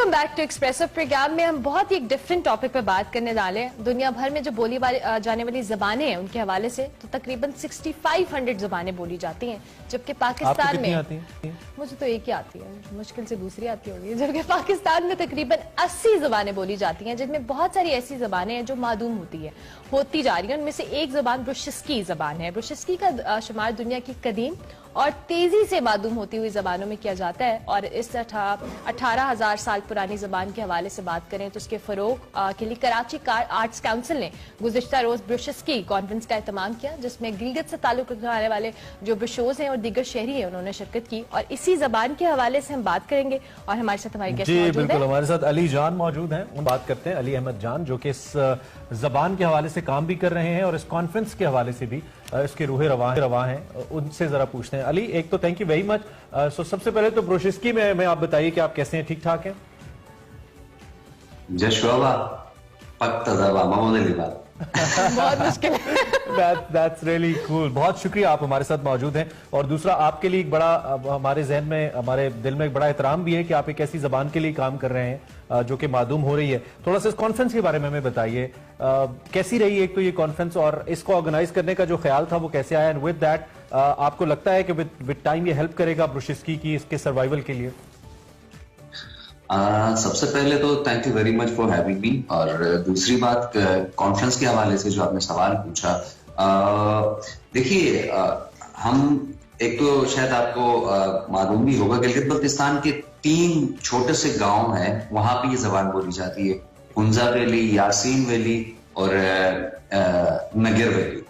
Welcome back to expressive program में हम बहुत ही एक डिफरेंट टॉपिक पे बात करने वाले हैं। दुनिया भर में जो बोली जाने वाली जबानें हैं उनके हवाले से तो तकरीबन 6500 जबानें बोली जाती हैं, जबकि पाकिस्तान में आती हैं? मुझे तो एक ही आती है, मुश्किल से दूसरी आती होगी। जबकि पाकिस्तान में तकरीबन 80 जबानें बोली जाती हैं, जिनमें बहुत सारी ऐसी जबानें हैं जो मादूम होती जा रही है। उनमें से एक जबान ब्रुशिस्की जबान है। ब्रुशिस्की का शुमार दुनिया की कदीम और तेजी से मादूम होती हुई जबानों में किया जाता है। और इस 18,000 साल पुरानी जबान के हवाले से बात करें तो उसके फरोग के लिए कराची आर्ट्स काउंसिल ने गुज़िश्ता रोज ब्रुशिस्की कॉन्फ्रेंस का एहतमाम किया, जिसमें गिलगित से ताल्लुक रखने वाले जो ब्रुशोज हैं और दीगर शहरी हैं उन्होंने शिरकत की। और इसी जबान के हवाले से हम बात करेंगे और हमारे साथ हमारे गेस्ट मौजूद हैं। हमारे साथ अली जान मौजूद हैं। हम बात करते हैं अली अहमद जान, जो कि इस जबान के हवाले से काम भी कर रहे हैं और इस कॉन्फ्रेंस के हवाले से भी इसके रूहे रवां हैं। उनसे जरा पूछते हैं। अली, एक तो थैंक यू वेरी मच। सो सबसे पहले तो ब्रुशिस्की में आप बताइए कि आप कैसे हैं, ठीक ठाक हैं? बहुत मुश्किल है। That's really cool। बहुत शुक्रिया, आप हमारे साथ मौजूद हैं। और दूसरा, आपके लिए एक बड़ा हमारे जहन में, हमारे दिल में एक बड़ा एहतराम भी है कि आप एक ऐसी जबान के लिए काम कर रहे हैं जो कि मादूम हो रही है। थोड़ा सा इस कॉन्फ्रेंस के बारे में हमें बताइए, कैसी रही एक तो ये कॉन्फ्रेंस और इसको ऑर्गेनाइज करने का जो ख्याल था वो कैसे आया, एंड विद दैट आपको लगता है कि विद टाइम ये हेल्प करेगा ब्रुशिस्की की इसके सर्वाइवल के लिए? सबसे पहले तो thank you very much for having me. और दूसरी बात, कॉन्फ्रेंस के हवाले से जो आपने सवाल पूछा, देखिए, हम एक तो शायद आपको मालूम भी होगा, गिलगित बल्तिस्तान के 3 छोटे से गांव हैं, वहां पे ये जबान बोली जाती है। हुंजा वैली, यासीन वैली और नगर वैली।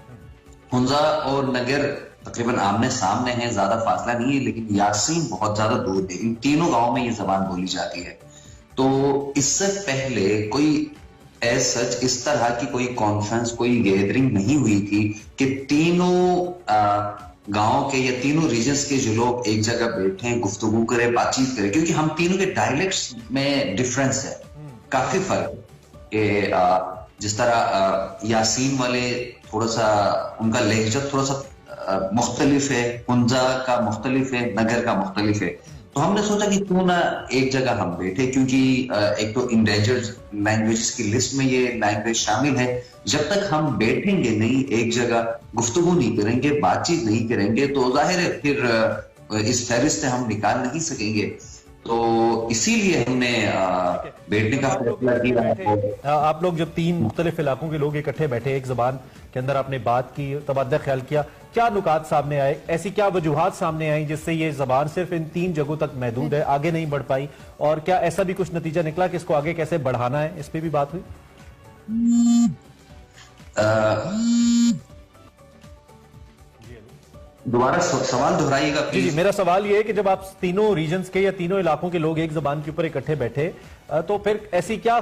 हुंजा और नगर तकरीबन आमने सामने हैं, ज्यादा फासला नहीं है, लेकिन यासीन बहुत ज्यादा दूर है। इन तीनों गांवों में ये जबान बोली जाती है। तो इससे पहले कोई सच इस तरह की कोई कॉन्फ्रेंस, कोई गैदरिंग नहीं हुई थी कि तीनों गांव के या तीनों रीजन्स के जो लोग एक जगह बैठे, गुफ्तगू करें, बातचीत करें, क्योंकि हम तीनों के डायलेक्ट्स में डिफरेंस है, काफी फर्क है। जिस तरह यासीन वाले थोड़ा सा उनका लहजा थोड़ा सा मुख्तलिफ है, हुंजा का मुख्तलिफ है, नगर का मुख्तलिफ है। तो हमने सोचा कि क्यों ना एक जगह हम बैठे, क्योंकि एक तो इंडेंजर्ड लैंग्वेज की लिस्ट में ये लैंग्वेज शामिल है। जब तक हम बैठेंगे नहीं, एक जगह गुफ्तगू नहीं करेंगे, बातचीत नहीं करेंगे, तो जाहिर है फिर इस फहरिस्त से हम निकाल नहीं सकेंगे। तो इसीलिए हमने बैठने का फैसला किया। आप लोग जब 3 मुख्तलिफ इलाकों के लोग इकट्ठे बैठे, एक जबान के अंदर आपने बात की, तबादला ख्याल किया, क्या नुकात सामने आए, ऐसी क्या वजूहात सामने आई जिससे ये जबान सिर्फ इन 3 जगहों तक महदूद है, आगे नहीं बढ़ पाई? और क्या ऐसा भी कुछ नतीजा निकला कि इसको आगे कैसे बढ़ाना है, इस पर भी बात हुई? दोबारा सवाल दोहराइएगा प्लीज। जी, मेरा सवाल ये है कि जब आप तीनों रीजन्स के या तीनों इलाकों के लोग एक जबान के ऊपर इकट्ठे बैठे, तो फिर ऐसी क्या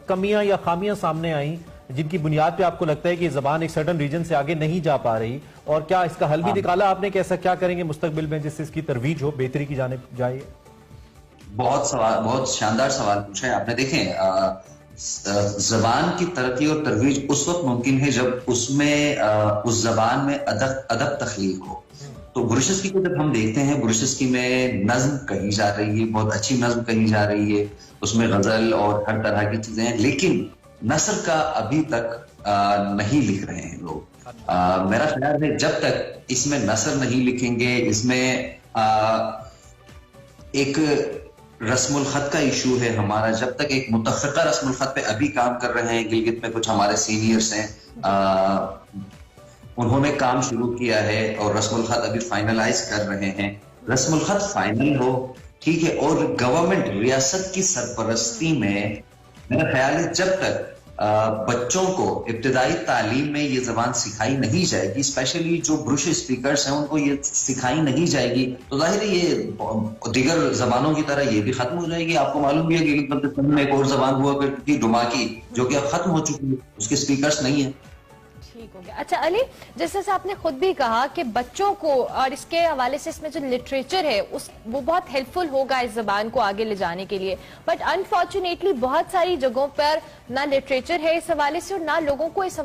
कमियां या खामियां सामने आई जिनकी बुनियाद पे आपको लगता है कि जबान एक सर्टन रीजन से आगे नहीं जा पा रही, और क्या इसका हल भी निकाला आपने कि ऐसा क्या करेंगे मुस्तकबिल में जिससे इसकी तरवीज हो, बेहतरी की जाने जाए? बहुत शानदार सवाल पूछा है आपने। देखें, जबान की तरक्की और तरवीज उस वक्त मुमकिन है जब उसमें उस जबान में अदब तख्लीक हो। तो ब्रुशिस्की को जब हम देखते हैं, ब्रुशिस्की में नज्म कही जा रही है, बहुत अच्छी नज्म कही जा रही है, उसमें गजल और हर तरह की चीजें हैं, लेकिन नसर का अभी तक नहीं लिख रहे हैं लोग। मेरा ख्याल है जब तक इसमें नसर नहीं लिखेंगे, इसमें एक रस्मुल खत का इशू है हमारा, जब तक एक मुतफ़िका रस्मुल खत पे अभी काम कर रहे हैं। गिलगित में कुछ हमारे सीनियर्स हैं, उन्होंने काम शुरू किया है और रस्मुल खत अभी फाइनलाइज कर रहे हैं। रस्मुल खत फाइनल हो, ठीक है, और गवर्नमेंट रियासत की सरपरस्ती में मेरा ख्याल है जब तक बच्चों को इब्तिदाई तालीम में ये जबान सिखाई नहीं जाएगी, स्पेशली जो ब्रुश स्पीकर्स हैं उनको ये सिखाई नहीं जाएगी, तो जाहिर है ये दीगर जबानों की तरह ये भी खत्म हो जाएगी। आपको मालूम भी है कि बल्तिस्तान में एक और जबान हुआ करती थी, डुमाकी, जो कि अब खत्म हो चुकी है, उसके स्पीकर्स नहीं है। ठीक हो गया। अच्छा अली, जैसे आपने खुद भी कहा कि बच्चों को और इसके हवाले से इसमें जो लिटरेचर है वो बहुत हेल्पफुल होगा इस जबान को आगे ले जाने के लिए, बट अनफॉर्चुनेटली बहुत सारी जगहों पर ना लिटरेचर है इस हवाले से और ना लोगों को इस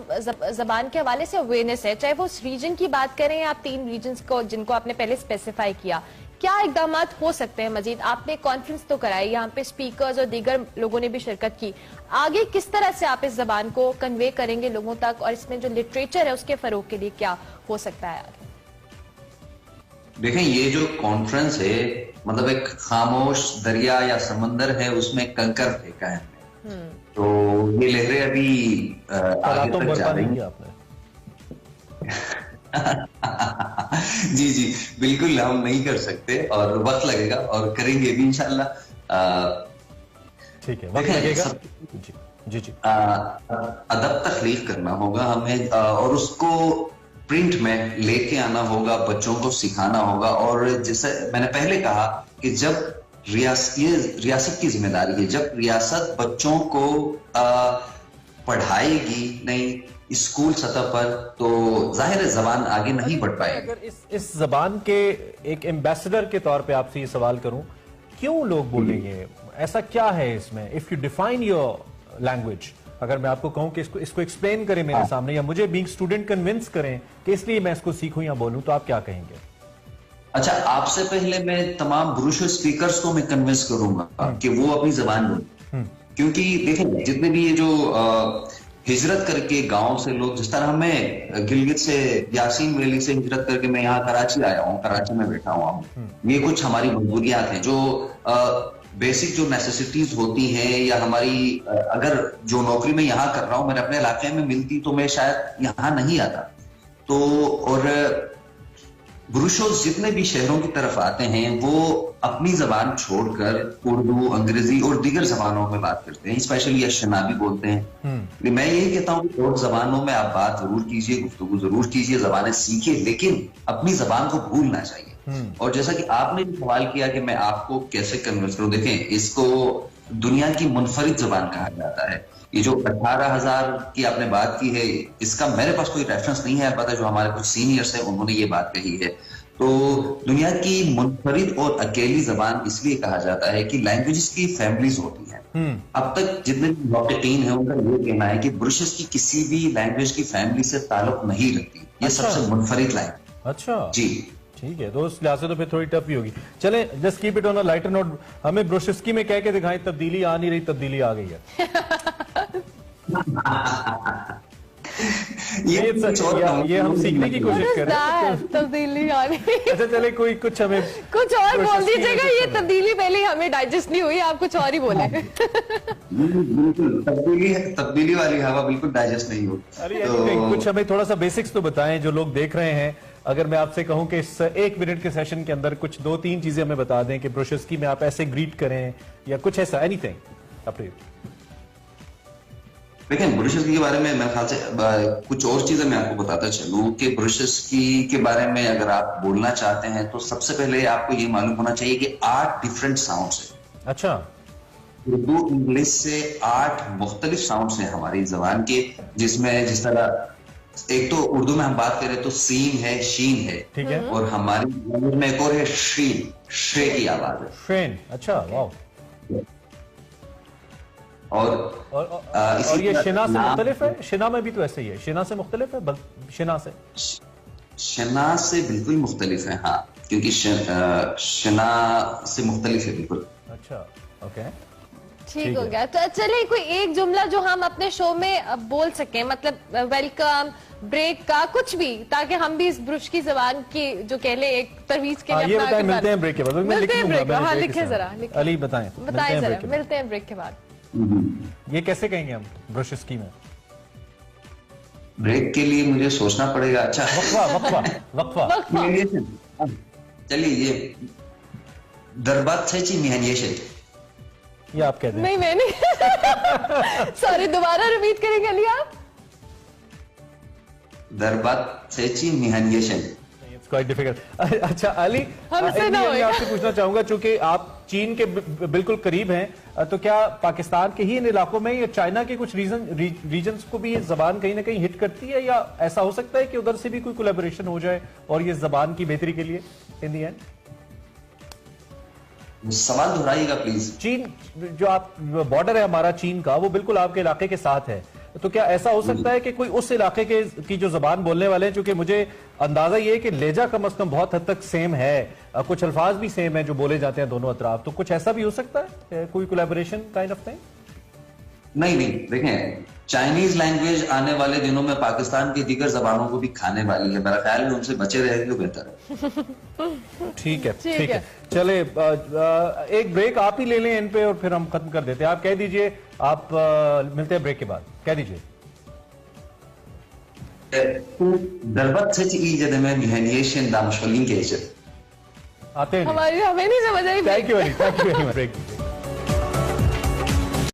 जबान के हवाले से अवेयरनेस है। चाहे वो उस रीजन की बात करें, आप 3 रीजन्स को जिनको आपने पहले स्पेसिफाई किया, क्या इकदाम हो सकते हैं मजीद? आपने कॉन्फ्रेंस तो कराई, यहाँ पे स्पीकर्स और दीगर लोगों ने भी शिरकत की, आगे किस तरह से आप इस जबान को कन्वे करेंगे लोगों तक, और इसमें जो लिटरेचर है उसके फरोग के लिए क्या हो सकता है आगे? देखें, ये जो कॉन्फ्रेंस है मतलब एक खामोश दरिया या समंदर है, उसमें कंकर फेंका है हमने। तो ये लहरें अभी आगे तक जा रही हैं। जी जी बिल्कुल, हम नहीं कर सकते और वक्त लगेगा और करेंगे भी इंशाल्लाह। ठीक है, वक्त लगेगा। जी जी जी। अदब तख्लीक करना होगा हमें और उसको प्रिंट में लेके आना होगा, बच्चों को सिखाना होगा। और जैसे मैंने पहले कहा कि जब रियासत की जिम्मेदारी है, जब रियासत बच्चों को पढ़ाएगी नहीं स्कूल सतह पर, तो जाहिर है जबान आगे नहीं बढ़ पाएगी। अगर इस जबान के एक एम्बेसडर के तौर पे आपसे ये सवाल करूं, क्यों लोग बोलेंगे, ऐसा क्या है इसमें? If you define your language, अगर मैं आपको कहूं कि इसको एक्सप्लेन करें मेरे सामने, या मुझे बीइंग स्टूडेंट कन्विंस करें कि इसलिए मैं इसको सीखूं या बोलूं, तो आप क्या कहेंगे? अच्छा, आपसे पहले मैं तमाम ब्रूशो स्पीकर्स को मैं कन्विंस करूंगा कि वो अपनी जबान बोलें। क्योंकि देखें, जितने भी ये जो हिजरत करके गांव से लोग, जिस तरह मैं गिलगित से, यासीन वैली से हिजरत करके मैं यहाँ कराची आया हूँ, कराची में बैठा हुआ हूँ, ये कुछ हमारी मजबूरियां हैं जो बेसिक जो नेसेसिटीज होती हैं, या हमारी अगर जो नौकरी मैं यहाँ कर रहा हूँ मेरे अपने इलाके में मिलती तो मैं शायद यहाँ नहीं आता। तो और ब्रूशोस जितने भी शहरों की तरफ आते हैं वो अपनी जबान छोड़कर उर्दू, अंग्रेजी और दीगर जबानों में बात करते हैं, स्पेशली अशनाबी बोलते हैं। मैं यही कहता हूँ कि और जबानों में आप बात जरूर कीजिए, गुफ्तगू जरूर कीजिए, जबानें सीखिए, लेकिन अपनी जबान को भूलना चाहिए। और जैसा कि आपने भी सवाल किया कि मैं आपको कैसे कन्विंस करूं, देखें, इसको दुनिया की मुनफरिद जबान कहा जाता है। ये जो 18,000 की आपने बात की है, इसका मेरे पास कोई रेफरेंस नहीं है, पता जो हमारे कुछ सीनियर्स हैं उन्होंने ये बात कही है। तो दुनिया की मुनफरिद और अकेली जबान इसलिए कहा जाता है कि लैंग्वेजेस की फैमिलीज होती हैं। अब तक जितने भी मुहक्किकीन हैं उनका ये कहना है कि ब्रूशेस की किसी भी लैंग्वेज की फैमिली से ताल्लुक नहीं रखती, ये सबसे मुनफरिद लैंग्वेज। अच्छा जी ठीक है, तो उस लिहाज से तो फिर थोड़ी टफ ही होगी। चले, just keep it on a lighter note. हमें ब्रोशेस्की में कह के दिखाएं, तब्दीली आ नहीं रही, तब्दीली आ गई है। ये हम सीखने की कोशिश कर रहे हैं। तब्दीली आ रही। अच्छा चले, कोई कुछ हमें कुछ और बोल दीजिएगा, ये तब्दीली पहले हमें डाइजेस्ट नहीं हुई, आप कुछ और ही बोले। बिल्कुल, तब्दीली वाली हवा बिल्कुल डाइजेस्ट नहीं होती। अरे कुछ हमें थोड़ा सा बेसिक्स तो बताएं जो लोग देख रहे हैं। अगर मैं आपसे कहूं कि इस 1 मिनट के सेशन के अंदर कुछ 2-3 चीजें हमें बता दें कि ब्रोशेस्की में आप ऐसे ग्रीट करें या कुछ ऐसा, एनीथिंग अपने। देखिए, ब्रूशेस्की के बारे में मेरे ख्याल से कुछ और चीजें मैं आपको बताता चलूं कि ब्रूशेस्की के बारे में अगर आप बोलना चाहते हैं तो सबसे पहले आपको ये मालूम होना चाहिए कि 8 डिफरेंट साउंड्स है। अच्छा, उर्दू इंग्लिश से 8 मुख्तलिफ साउंड्स हैं हमारी जबान के, जिसमें जिस तरह एक तो उर्दू में हम बात करें तो सीन है, शीन है, ठीक है, और हमारी लैंग्वेज में एक और है शीन, शे की आवाज है, शेन। अच्छा, वाह। और ये शिना से मुख्तलिफ है? शिना में भी तो ऐसे ही है, शिना से मुख्तलिफ है? शिना से, शिना से बिल्कुल मुख्तलिफ है, हाँ, क्योंकि शिना से मुख्तलिफ है बिल्कुल। अच्छा, ओके, ठीक हो गया। तो चलिए कोई एक जुमला जो हम अपने शो में बोल सकें, मतलब वेलकम, ब्रेक का, कुछ भी, ताकि हम भी इस ब्रुश की जबान की जो कह ले एक तरवीज के लिए ये बताएं। मिलते हैं ब्रेक के बाद। मिलते हैं ब्रेक, हाँ लिखे जरा, अली बताएं जरा, मिलते हैं ब्रेक के बाद। ये कैसे कहेंगे हम ब्रोशेस्की में? ब्रेक के लिए मुझे सोचना पड़ेगा। अच्छा, वक्फा। चलिए, ये दरबात सेची मिहनियेशन, ये आप कहते हैं? नहीं, मैं नहीं। सॉरी, दोबारा रिपीट करेंगे अली आप? दरबात सेची मिहनियेशन। It's quite difficult. अच्छा अली, हमसे ना मैं आपसे पूछना चाहूंगा, चूंकि आप चीन के बिल्कुल करीब हैं, तो क्या पाकिस्तान के ही इन इलाकों में या चाइना के कुछ रीजन्स को भी ये जबान कहीं ना कहीं हिट करती है, या ऐसा हो सकता है कि उधर से भी कोई कोलैबोरेशन हो जाए और ये जबान की बेहतरी के लिए इन दी एंड? सवाल दोहराइएगा प्लीज। चीन, जो आप बॉर्डर है हमारा चीन का, वो बिल्कुल आपके इलाके के साथ है, तो क्या ऐसा हो सकता है कि कोई उस इलाके की जो जबान बोलने वाले हैं, क्योंकि मुझे अंदाजा ये है कि लहजा कम अज कम बहुत हद तक सेम है, कुछ अल्फाज भी सेम है जो बोले जाते हैं दोनों अतराफ, तो कुछ ऐसा भी हो सकता है, कोई कोलैबोरेशन काइंड ऑफ थिंग? नहीं, देखें, चाइनीज लैंग्वेज आने वाले दिनों में पाकिस्तान की दीगर जबानों को भी खाने वाली है। मेरा ख्याल है उनसे बचे रहे तो बेहतर है। ठीक है। चले एक ब्रेक आप ही ले लें इन पे और फिर हम खत्म कर देते हैं। आप कह दीजिए, आप मिलते हैं ब्रेक के बाद, कह दीजिए। आते हैं हमें नहीं समझ आई। Thank you very much. Break